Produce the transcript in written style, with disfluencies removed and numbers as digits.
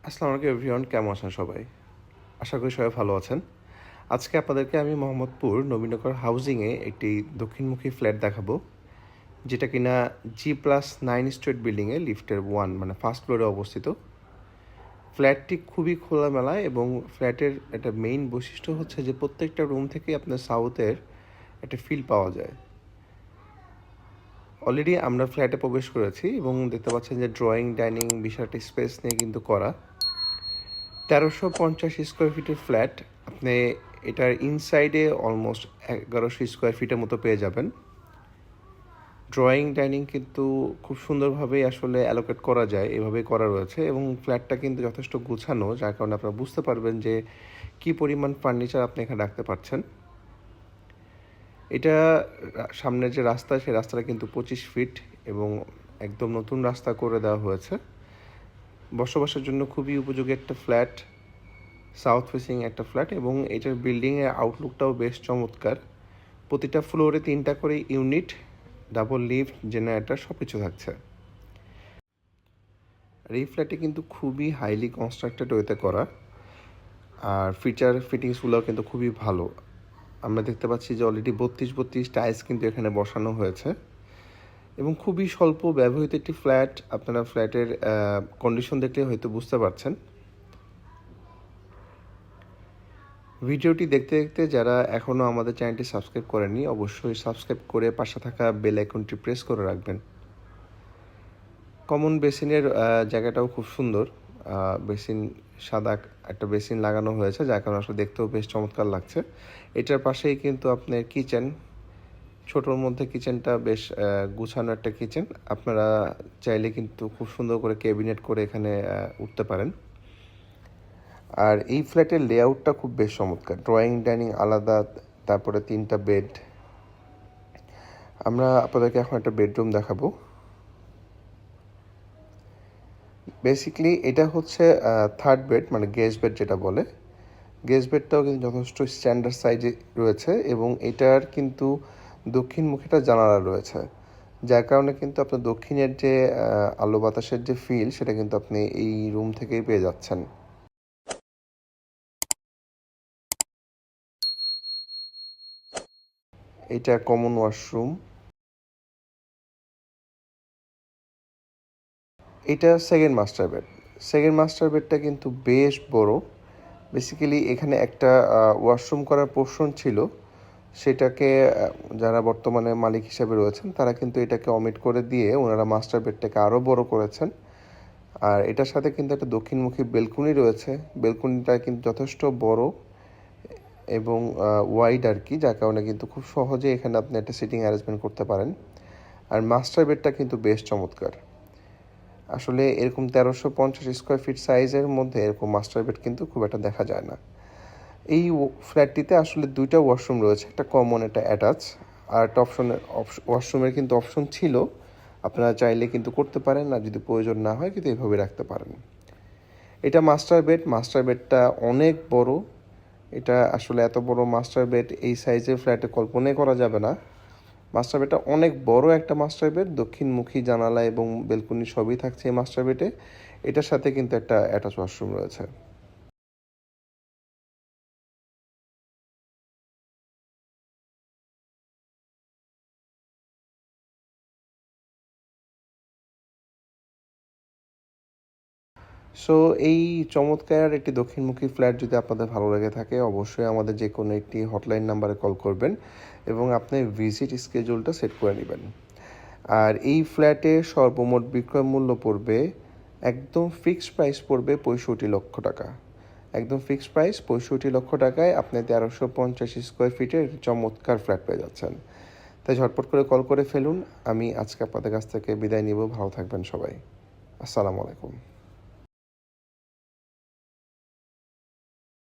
আসসালামু আলাইকুম এভরিওয়ান, কেমন আছেন সবাই? আশা করি সবাই ভালো আছেন। আজকে আপনাদেরকে আমি মোহাম্মদপুর নবীনগর হাউজিংয়ে একটি দক্ষিণমুখী ফ্ল্যাট দেখাবো, যেটা কিনা G+9 স্ট্রিট বিল্ডিংয়ে লিফটের 1 মানে ফার্স্ট ফ্লোরে অবস্থিত। ফ্ল্যাটটি খুবই খোলামেলা এবং ফ্ল্যাটের একটা মেইন বৈশিষ্ট্য হচ্ছে যে প্রত্যেকটা রুম থেকেই আপনার সাউথের একটা ফিল পাওয়া যায়। অলরেডি আমরা ফ্ল্যাটে প্রবেশ করেছি এবং দেখতে পাচ্ছেন যে ড্রয়িং ডাইনিং বিশালটি স্পেস নিয়ে কিন্তু করা। 1350 স্কোয়ার ফিটের ফ্ল্যাট। আপনি এটার ইনসাইডে অলমোস্ট 1100 স্কোয়ার ফিটের মতো পেয়ে যাবেন। ড্রয়িং ডাইনিং কিন্তু খুব সুন্দরভাবেই আসলে অ্যালোকেট করা যায়, এভাবেই করা রয়েছে এবং ফ্ল্যাটটা কিন্তু যথেষ্ট গুছানো, যার কারণে আপনারা বুঝতে পারবেন যে কী পরিমাণ ফার্নিচার আপনি এখানে রাখতে পারছেন। এটা সামনের যে রাস্তা, সেই রাস্তাটা কিন্তু 25 ফিট এবং একদম নতুন রাস্তা করে দেওয়া হয়েছে। বসবাসের জন্য খুবই উপযোগী একটা ফ্ল্যাট, সাউথ ফেসিং একটা ফ্ল্যাট এবং এটার বিল্ডিংয়ের আউটলুকটাও বেশ চমৎকার। প্রতিটা ফ্লোরে 3টা করে ইউনিট, ডাবল লিফট, জেনারেটর সব কিছু থাকছে। আর এই ফ্ল্যাটটি কিন্তু খুবই হাইলি কনস্ট্রাক্টেড ওয়েতে করা, আর ফিটিংসগুলোও কিন্তু খুবই ভালো। আমরা দেখতে পাচ্ছি যে অলরেডি 32 টাইলস কিন্তু এখানে বসানো হয়েছে এবং খুবই স্বল্প ব্যবহৃত একটি ফ্ল্যাট। আপনারা ফ্ল্যাটের কন্ডিশন দেখলে হয়তো বুঝতে পারছেন। ভিডিওটি দেখতে দেখতে যারা এখনও আমাদের চ্যানেলটি সাবস্ক্রাইব করেননি, অবশ্যই সাবস্ক্রাইব করে পাশে থাকা বেল আইকনটি প্রেস করে রাখবেন। কমন বেসিনের জায়গাটাও খুব সুন্দর। বেসিন সাদা একটা বেসিন লাগানো হয়েছে, যার কারণে আসলে দেখতেও বেশ চমৎকার লাগছে। এটার পাশেই কিন্তু আপনার কিচেন, ছোটোর মধ্যে কিচেনটা বেশ গুছানো একটা কিচেন। আপনারা চাইলে কিন্তু খুব সুন্দর করে ক্যাবিনেট করে এখানে উঠতে পারেন। আর এই ফ্ল্যাটের লেআউটটা খুব বেশ চমৎকার। ড্রয়িং ডাইনিং আলাদা, তারপরে 3টা বেড। আমরা আপনাদেরকে এখন একটা বেডরুম দেখাবো। বেসিক্যালি এটা হচ্ছে থার্ড বেড, মানে গেস্ট বেড যেটা বলে। গেস্ট বেডটাও কিন্তু যথেষ্ট স্ট্যান্ডার্ড সাইজে রয়েছে এবং এটার কিন্তু দক্ষিণমুখীটা জানালা রয়েছে, যার কারণে কিন্তু আপনার দক্ষিণের যে আলো বাতাসের যে ফিল, সেটা কিন্তু আপনি এই রুম থেকেই পেয়ে যাচ্ছেন। এটা কমন ওয়াশরুম। এটা second master bed. Second master বেডটা কিন্তু বেশ বড়। বেসিক্যালি এখানে একটা ওয়াশরুম করার পোর্শন ছিল, সেটাকে যারা বর্তমানে মালিক হিসেবে রয়েছেন তারা কিন্তু এটাকে অমিট করে দিয়ে ওনারা মাস্টার বেডটাকে আরও বড় করেছেন। আর এটার সাথে কিন্তু একটা দক্ষিণমুখী বেলকুনি রয়েছে। বেলকুনিটা কিন্তু যথেষ্ট বড় এবং ওয়াইড আর কি, যার কারণে কিন্তু খুব সহজে এখানে আপনি একটা সিটিং অ্যারেঞ্জমেন্ট করতে পারেন। আর মাস্টার বেডটা কিন্তু বেশ চমৎকার। আসলে এরকম 1350 স্কোয়ার ফিট সাইজের মধ্যে এরকম মাস্টার বেড কিন্তু খুব একটা দেখা যায় না। এই ফ্ল্যাটটিতে আসলে 2টা ওয়াশরুম রয়েছে, একটা কমন, একটা অ্যাটাচ। আর একটা ওয়াশরুমের কিন্তু অপশন ছিল, আপনারা চাইলে কিন্তু করতে পারেন, আর যদি প্রয়োজন না হয় কিন্তু এইভাবে রাখতে পারেন। এটা মাস্টার বেড। মাস্টার বেডটা অনেক বড়। এটা আসলে এত বড় মাস্টার বেড এই সাইজের ফ্ল্যাটে কল্পনাই করা যাবে না। মাস্টার বেডটা অনেক বড় একটা মাস্টার বেড, দক্ষিণমুখী জানালা এবং বেলকনি সবই থাকছে এই মাস্টার বেডে। এটার সাথে কিন্তু একটা অ্যাটাচ ওয়াশরুম রয়েছে। সো এই চমৎকার একটি দক্ষিণমুখী ফ্ল্যাট যদি আপনাদের ভালো লেগে থাকে, অবশ্যই আমাদের যে কোনো একটি হটলাইন নাম্বারে কল করবেন এবং আপনি ভিজিট স্কেডিউলটা সেট করে নেবেন। আর এই ফ্ল্যাটে সর্বমোট বিক্রয় মূল্য পড়বে, একদম ফিক্সড প্রাইস পড়বে 65 লক্ষ টাকা। একদম ফিক্সড প্রাইস 65 লক্ষ টাকায় আপনি 1350 স্কোয়ার ফিটের চমৎকার ফ্ল্যাট পেয়ে যাচ্ছেন। তাই ঝটপট করে কল করে ফেলুন। আমি আজকে আপনাদের কাছ থেকে বিদায় নিব। ভালো থাকবেন সবাই। আসসালামু আলাইকুম।